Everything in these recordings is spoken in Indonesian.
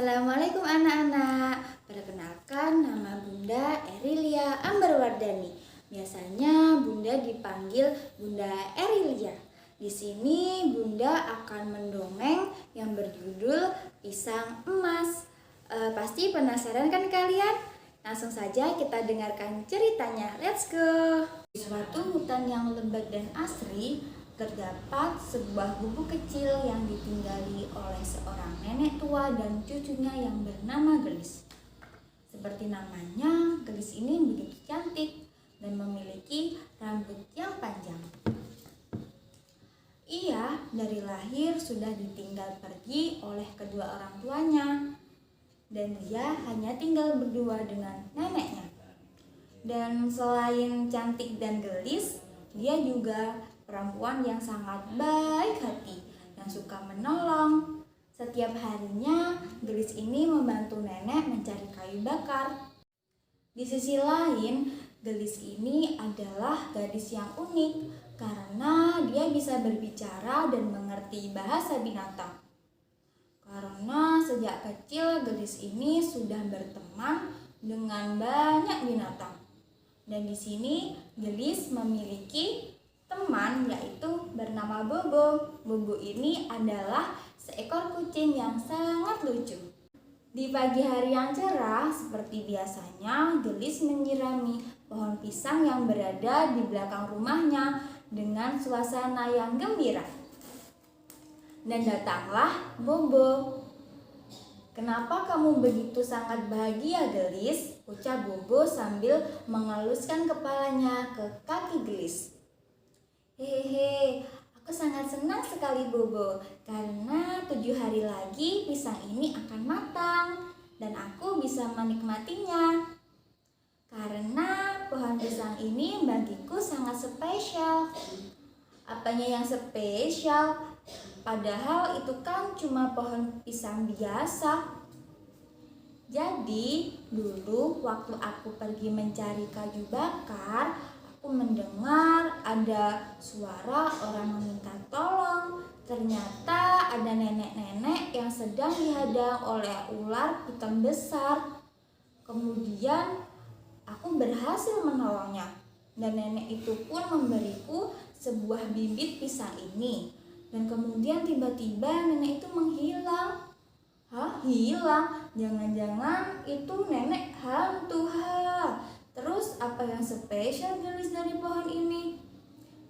Assalamualaikum anak-anak. Perkenalkan, nama Bunda Erilia Ambarwardani. Biasanya Bunda dipanggil Bunda Erilia. Di sini Bunda akan mendongeng yang berjudul Pisang Emas. Pasti penasaran kan kalian? Langsung saja kita dengarkan ceritanya. Let's go. Di suatu hutan yang lebat dan asri, terdapat sebuah gubuk kecil yang ditinggali oleh seorang nenek tua dan cucunya yang bernama Gelis. Seperti namanya, Gelis ini begitu cantik dan memiliki rambut yang panjang. Ia dari lahir sudah ditinggal pergi oleh kedua orang tuanya, dan dia hanya tinggal berdua dengan neneknya. Dan selain cantik dan gelis, dia juga perempuan yang sangat baik hati dan suka menolong. Setiap harinya, Gelis ini membantu nenek mencari kayu bakar. Di sisi lain, Gelis ini adalah gadis yang unik karena dia bisa berbicara dan mengerti bahasa binatang. Karena sejak kecil Gelis ini sudah berteman dengan banyak binatang. Dan di sini Gelis memiliki teman yaitu bernama Bobo. Bobo ini adalah seekor kucing yang sangat lucu. Di pagi hari yang cerah seperti biasanya, Gelis menyirami pohon pisang yang berada di belakang rumahnya dengan suasana yang gembira. Dan datanglah Bobo. "Kenapa kamu begitu sangat bahagia, Gelis?" ucap Bobo sambil mengeluskan kepalanya ke kaki Gelis. "Hehehe, aku sangat senang sekali Bobo, karena 7 hari lagi pisang ini akan matang dan aku bisa menikmatinya. Karena pohon pisang ini bagiku sangat spesial." "Apanya yang spesial? Padahal itu kan cuma pohon pisang biasa." "Jadi dulu waktu aku pergi mencari kayu bakar, aku mendengar ada suara orang meminta tolong. Ternyata ada nenek-nenek yang sedang dihadang oleh ular hitam besar. Kemudian aku berhasil menolongnya, dan nenek itu pun memberiku sebuah bibit pisang ini. Dan kemudian tiba-tiba nenek itu menghilang." "Hah, hilang? Jangan-jangan itu nenek hantu, ha? Terus apa yang spesial Gelis dari pohon ini?"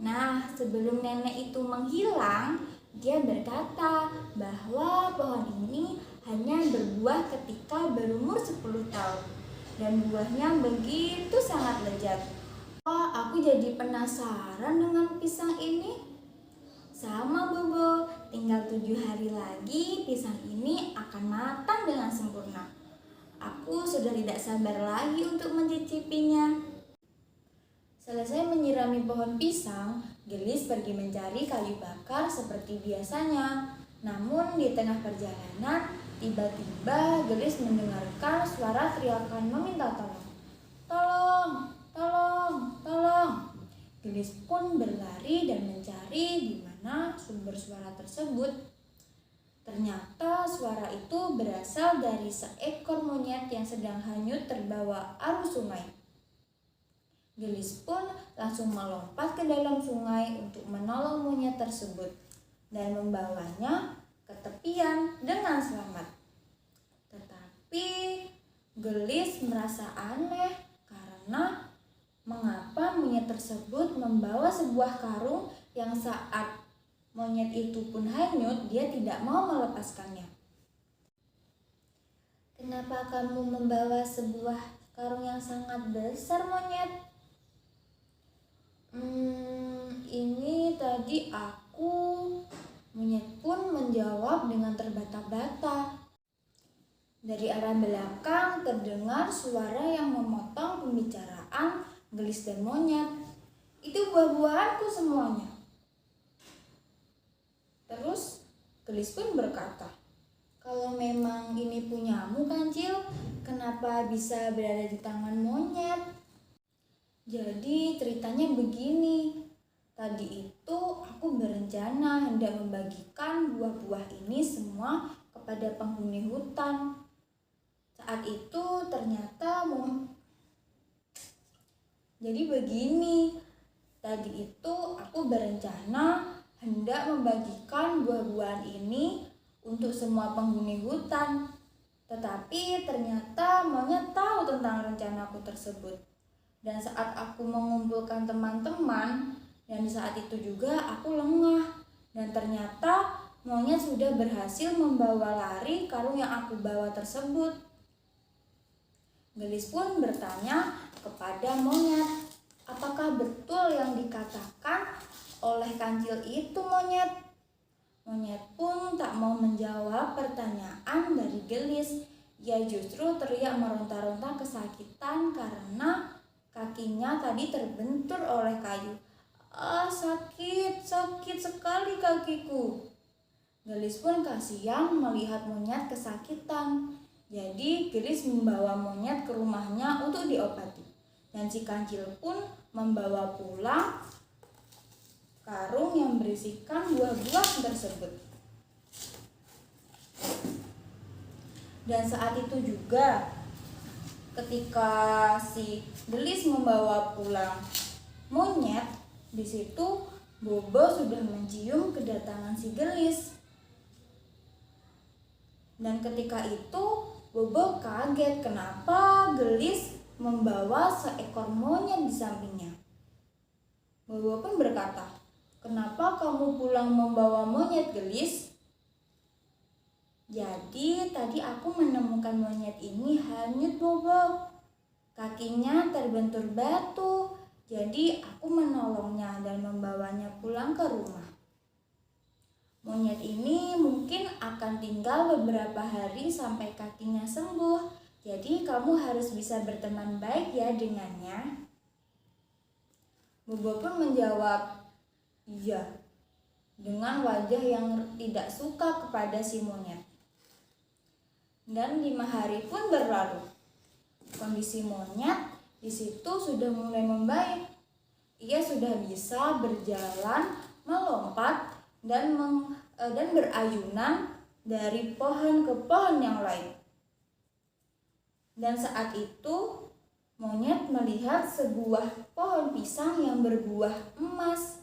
"Nah, sebelum nenek itu menghilang, dia berkata bahwa pohon ini hanya berbuah ketika berumur 10 tahun. Dan buahnya begitu sangat lezat. Wah, aku jadi penasaran dengan pisang ini." "Sama Bobo, tinggal 7 hari lagi pisang ini akan matang dengan sempurna. Aku sudah tidak sabar lagi untuk mencicipinya." Selesai menyirami pohon pisang, Gelis pergi mencari kayu bakar seperti biasanya. Namun di tengah perjalanan, tiba-tiba Gelis mendengarkan suara teriakan meminta tolong. "Tolong, tolong, tolong." Gelis pun berlari dan mencari di mana sumber suara tersebut. Ternyata suara itu berasal dari seekor monyet yang sedang hanyut terbawa arus sungai. Gelis pun langsung melompat ke dalam sungai untuk menolong monyet tersebut dan membawanya ke tepian dengan selamat. Tetapi Gelis merasa aneh karena mengapa monyet tersebut membawa sebuah karung yang saat monyet itu pun hanyut, dia tidak mau melepaskannya. "Kenapa kamu membawa sebuah karung yang sangat besar, monyet?" Ini tadi aku," monyet pun menjawab dengan terbata-bata. Dari arah belakang terdengar suara yang memotong pembicaraan Gelis dan monyet. "Itu buah-buahanku semuanya." Terus Gelis pun berkata, "Kalau memang ini punyamu, Kancil, kenapa bisa berada di tangan monyet?" "Jadi ceritanya begini. Tadi itu aku berencana hendak membagikan buah-buah ini semua kepada penghuni hutan. Saat itu ternyata jadi begini, tadi itu aku berencana hendak membagikan buah-buahan ini untuk semua penghuni hutan. Tetapi ternyata monyet tahu tentang rencanaku tersebut. Dan saat aku mengumpulkan teman-teman, dan saat itu juga aku lengah. Dan ternyata monyet sudah berhasil membawa lari karung yang aku bawa tersebut. Gelis pun bertanya kepada monyet, apakah betul yang dikatakan oleh kancil itu, monyet? Monyet pun tak mau menjawab pertanyaan dari Gelis. Ia justru teriak meronta-ronta kesakitan karena kakinya tadi terbentur oleh kayu. Sakit sekali kakiku. Gelis pun kasihan melihat monyet kesakitan. Jadi Gelis membawa monyet ke rumahnya untuk diobati. Dan si kancil pun membawa pulang karung yang berisikan buah-buah tersebut. Dan saat itu juga ketika si Gelis membawa pulang monyet, di situ Bobo sudah mencium kedatangan si Gelis. Dan ketika itu Bobo kaget kenapa Gelis membawa seekor monyet di sampingnya. Bobo pun berkata, "Kenapa kamu pulang membawa monyet, Gelis?" "Jadi tadi aku menemukan monyet ini hanyut, Bobo. Kakinya terbentur batu, jadi aku menolongnya dan membawanya pulang ke rumah. Monyet ini mungkin akan tinggal beberapa hari sampai kakinya sembuh, jadi kamu harus bisa berteman baik ya dengannya." Bobo pun menjawab, "Iya," dengan wajah yang tidak suka kepada si monyet. Dan 5 hari pun berlalu. Kondisi monyet di situ sudah mulai membaik. Ia sudah bisa berjalan, melompat, dan berayunan dari pohon ke pohon yang lain. Dan saat itu monyet melihat sebuah pohon pisang yang berbuah emas.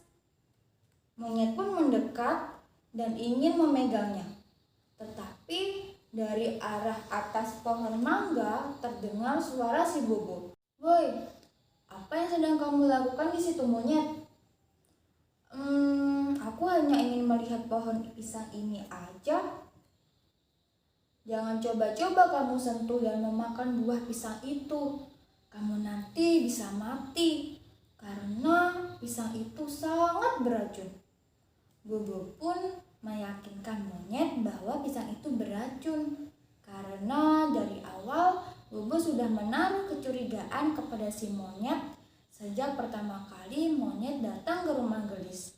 Monyet pun mendekat dan ingin memegangnya. Tetapi dari arah atas pohon mangga terdengar suara si Bobo. "Woi, apa yang sedang kamu lakukan di situ, monyet?" Aku hanya ingin melihat pohon pisang ini aja." "Jangan coba-coba kamu sentuh dan memakan buah pisang itu. Kamu nanti bisa mati karena pisang itu sangat beracun." Bobo pun meyakinkan monyet bahwa pisang itu beracun karena dari awal Bobo sudah menaruh kecurigaan kepada si monyet sejak pertama kali monyet datang ke rumah Gelis.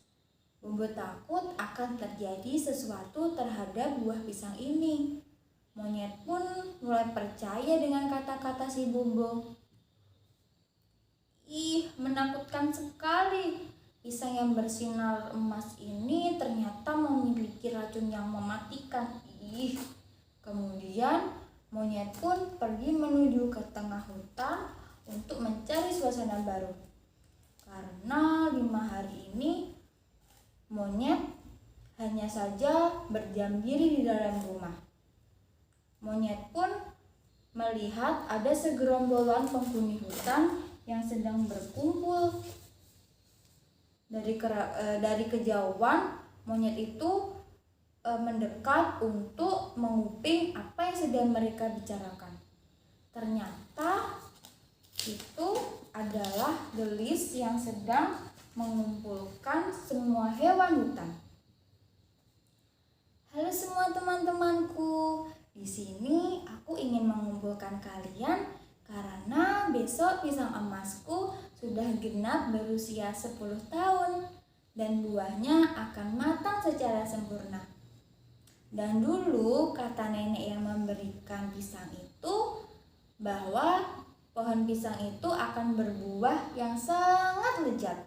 Bobo takut akan terjadi sesuatu terhadap buah pisang ini. Monyet pun mulai percaya dengan kata-kata si Bobo. "Ih, menakutkan sekali. Pisang yang bersinar emas ini ternyata memiliki racun yang mematikan. Ih." Kemudian monyet pun pergi menuju ke tengah hutan untuk mencari suasana baru. Karena 5 hari ini monyet hanya saja berdiam diri di dalam rumah. Monyet pun melihat ada segerombolan penghuni hutan yang sedang berkumpul. Dari kejauhan monyet itu mendekat untuk menguping apa yang sedang mereka bicarakan. Ternyata itu adalah Gelis yang sedang mengumpulkan semua hewan hutan. "Halo semua teman-temanku, di sini aku ingin mengumpulkan kalian karena besok pisang emasku sudah genap berusia 10 tahun dan buahnya akan matang secara sempurna. Dan dulu kata nenek yang memberikan pisang itu bahwa pohon pisang itu akan berbuah yang sangat lezat.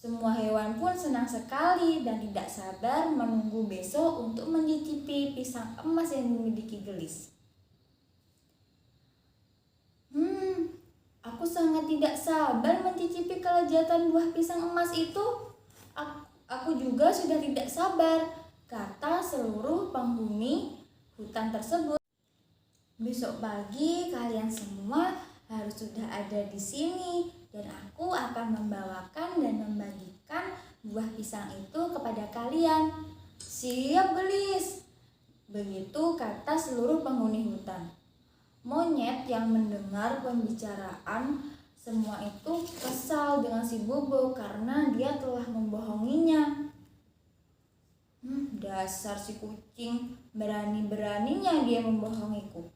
Semua hewan pun senang sekali dan tidak sabar menunggu besok untuk mencicipi pisang emas yang dimiliki Gelis. Aku sangat tidak sabar mencicipi kelezatan buah pisang emas itu. Aku juga sudah tidak sabar, kata seluruh penghuni hutan tersebut. Besok pagi kalian semua harus sudah ada di sini dan aku akan membawakan dan membagikan buah pisang itu kepada kalian. Siap, Gelis, begitu kata seluruh penghuni hutan. Monyet yang mendengar pembicaraan semua itu kesal dengan si Bobo karena dia telah membohonginya. Dasar si kucing, berani-beraninya dia membohongiku.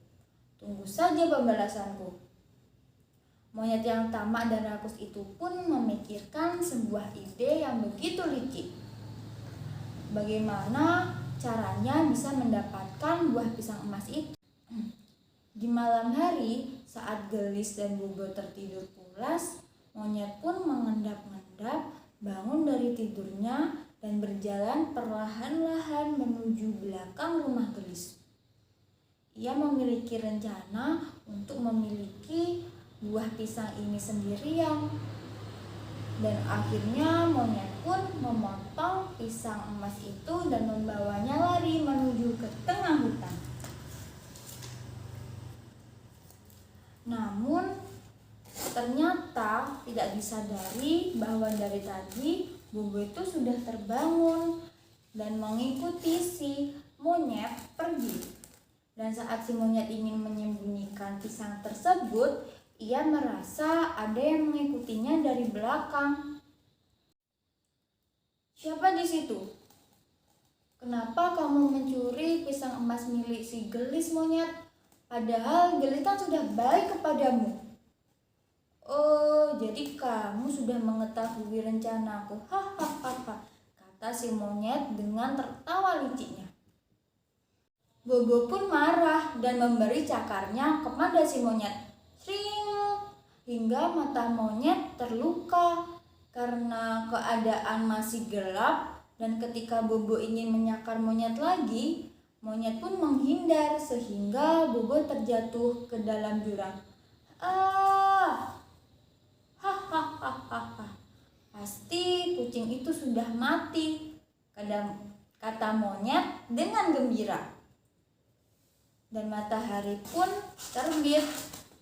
Tunggu saja pembalasanku. Monyet yang tamak dan rakus itu pun memikirkan sebuah ide yang begitu licik. Bagaimana caranya bisa mendapatkan buah pisang emas itu? Di malam hari, saat Gelis dan Bobo tertidur pulas, monyet pun mengendap-endap bangun dari tidurnya dan berjalan perlahan-lahan menuju belakang rumah Gelis. Ia memiliki rencana untuk memiliki buah pisang ini sendirian. Dan akhirnya monyet pun memotong pisang emas itu dan membawanya lari menuju ke tengah hutan. Namun ternyata tidak disadari bahwa dari tadi Bobo itu sudah terbangun dan mengikuti si monyet pergi. Dan saat si monyet ingin menyembunyikan pisang tersebut, ia merasa ada yang mengikutinya dari belakang. Siapa di situ? Kenapa kamu mencuri pisang emas milik si Gelis, monyet? Padahal Gelis kan sudah baik kepadamu. Oh, jadi kamu sudah mengetahui rencanaku. Hahaha, kata si monyet dengan tertawa liciknya. Bobo pun marah dan memberi cakarnya kepada si monyet. Sring, hingga mata monyet terluka karena keadaan masih gelap, dan ketika Bobo ingin menyakar monyet lagi, monyet pun menghindar sehingga Bobo terjatuh ke dalam jurang. Hahaha, pasti kucing itu sudah mati, kata monyet dengan gembira. Dan matahari pun terbit.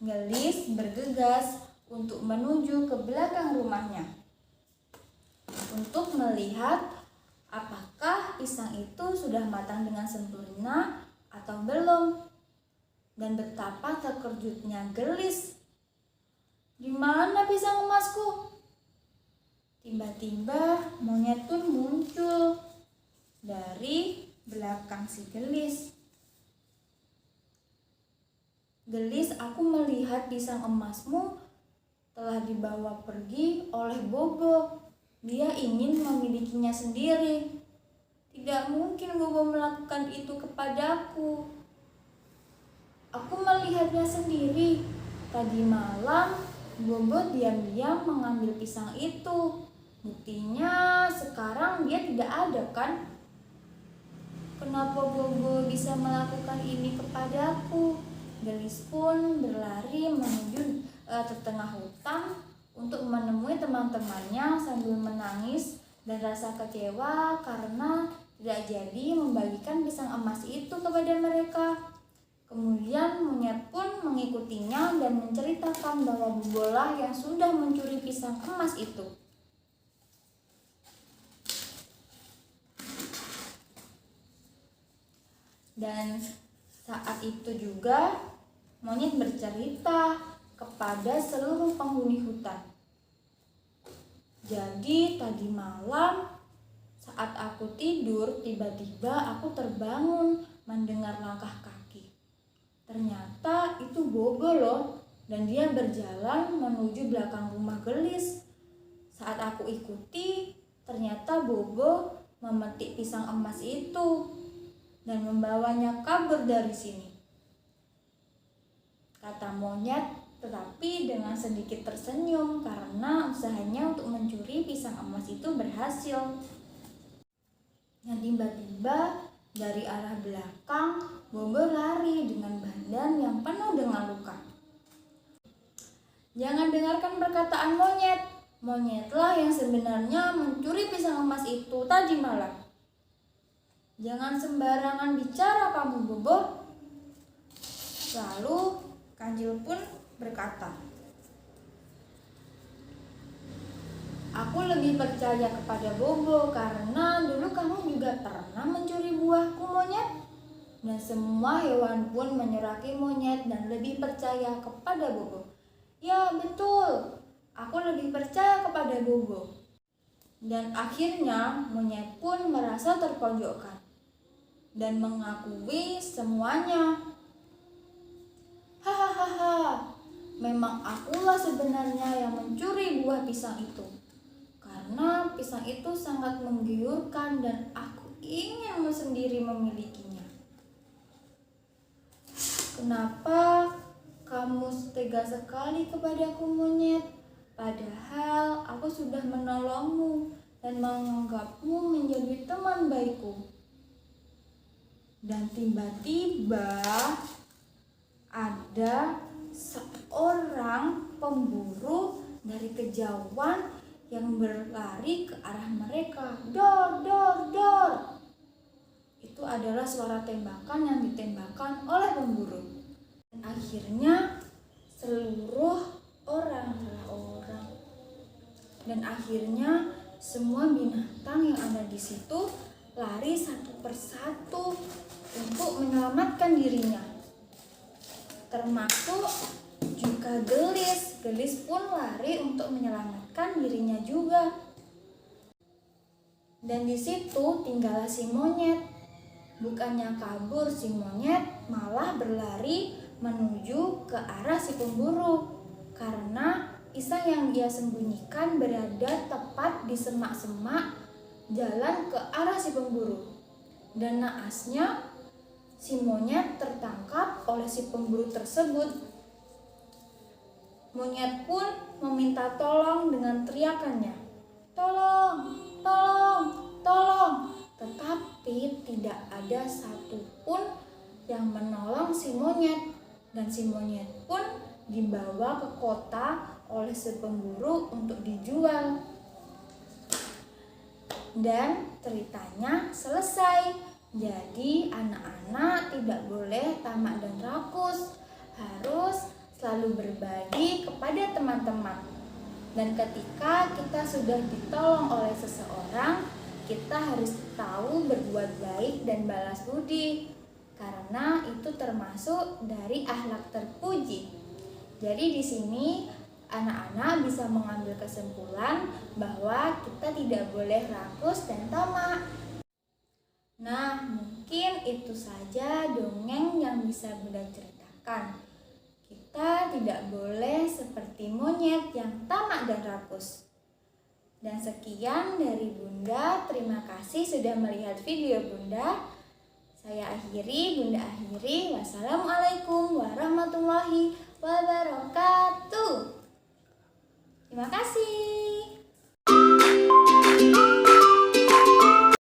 Gelis bergegas untuk menuju ke belakang rumahnya untuk melihat apakah pisang itu sudah matang dengan sempurna atau belum. Dan betapa terkejutnya Gelis. Di mana pisang emasku? Tiba-tiba monyet pun muncul dari belakang si Gelis. Gelis, aku melihat pisang emasmu telah dibawa pergi oleh Bobo. Dia ingin memilikinya sendiri. Tidak mungkin Bobo melakukan itu kepadaku. Aku melihatnya sendiri. Tadi malam Bobo diam-diam mengambil pisang itu. Buktinya sekarang dia tidak ada, kan? Kenapa Bobo bisa melakukan ini kepadaku? Gelis pun berlari menuju tengah hutan untuk menemui teman-temannya sambil menangis dan rasa kecewa karena tidak jadi membagikan pisang emas itu kepada mereka. Kemudian monyet pun mengikutinya dan menceritakan bahwa Bobolah yang sudah mencuri pisang emas itu. Dan saat itu juga monyet bercerita kepada seluruh penghuni hutan. Jadi tadi malam saat aku tidur, tiba-tiba aku terbangun mendengar langkah kaki. Ternyata itu Bobo loh, dan dia berjalan menuju belakang rumah Gelis. Saat aku ikuti, ternyata Bobo memetik pisang emas itu dan membawanya kabur dari sini, kata monyet tetapi dengan sedikit tersenyum karena usahanya untuk mencuri pisang emas itu berhasil. Dan tiba-tiba dari arah belakang, Bobo lari dengan badan yang penuh dengan luka. Jangan dengarkan perkataan monyet. Monyetlah yang sebenarnya mencuri pisang emas itu tadi malam. Jangan sembarangan bicara kamu, Bobo. Lalu Kancil pun berkata, aku lebih percaya kepada Bobo karena dulu kamu juga pernah mencuri buahku, monyet. Dan semua hewan pun menyeraki monyet dan lebih percaya kepada Bobo. Ya betul, aku lebih percaya kepada Bobo. Dan akhirnya monyet pun merasa terpojokkan dan mengakui semuanya. Hahaha, memang akulah sebenarnya yang mencuri buah pisang itu. Karena pisang itu sangat menggiurkan dan aku ingin sendiri memilikinya. Kenapa kamu tega sekali kepadaku, monyet? Padahal aku sudah menolongmu dan menganggapmu menjadi teman baikku. Dan tiba-tiba ada seorang pemburu dari kejauhan yang berlari ke arah mereka. Dor, dor, dor. Itu adalah suara tembakan yang ditembakkan oleh pemburu. Dan akhirnya semua binatang yang ada di situ lari satu persatu untuk menyelamatkan dirinya. Termasuk juga gelis. Gelis pun lari untuk menyelamatkan dirinya juga. Dan di situ tinggallah si monyet. Bukannya kabur si monyet, malah berlari menuju ke arah si pemburu. Karena pisang yang dia sembunyikan berada tepat di semak-semak jalan ke arah si pemburu. Dan naasnya si monyet tertangkap oleh si pemburu tersebut. Monyet pun meminta tolong dengan teriakannya. Tolong, tolong, tolong. Tetapi tidak ada satupun yang menolong si monyet. Dan si monyet pun dibawa ke kota oleh si pemburu untuk dijual. Dan ceritanya selesai. Jadi anak-anak tidak boleh tamak dan rakus, harus selalu berbagi kepada teman-teman. Dan ketika kita sudah ditolong oleh seseorang, kita harus tahu berbuat baik dan balas budi, karena itu termasuk dari akhlak terpuji. Jadi di sini anak-anak bisa mengambil kesimpulan bahwa kita tidak boleh rakus dan tamak. Nah, mungkin itu saja dongeng yang bisa Bunda ceritakan. Kita tidak boleh seperti monyet yang tamak dan rakus. Dan sekian dari Bunda, terima kasih sudah melihat video Bunda. Saya akhiri, Bunda akhiri. Wassalamualaikum warahmatullahi wabarakatuh. Terima kasih.